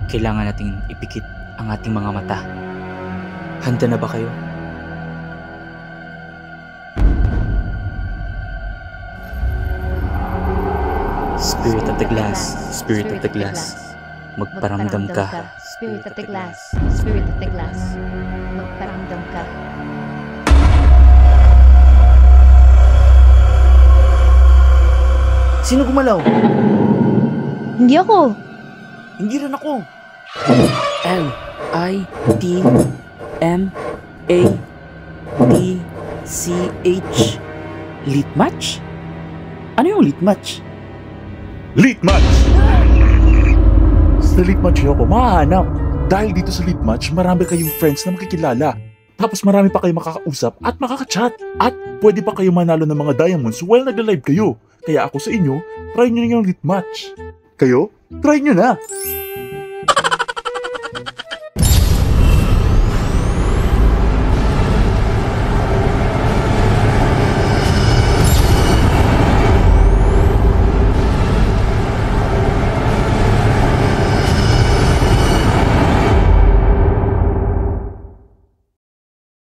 Kailangan nating ipikit ang ating mga mata. Handa na ba kayo? Spirit of the glass, spirit of the glass, magparamdam ka. Spirit of the glass, spirit of the glass, magparamdam ka. Sino gumalaw? Hindi ako. Hindi rin ako. Litmatch? Litmatch? Ano yung litmatch? Litmatch! Sa Litmatch ako mahanap. Dahil dito sa Litmatch, marami kayong friends na makikilala. Tapos marami pa kayong makakausap at makakachat. At pwede pa kayo manalo ng mga diamonds while nagla-live kayo. Kaya ako sa inyo, try nyo na yung Litmatch. Kayo, try nyo na!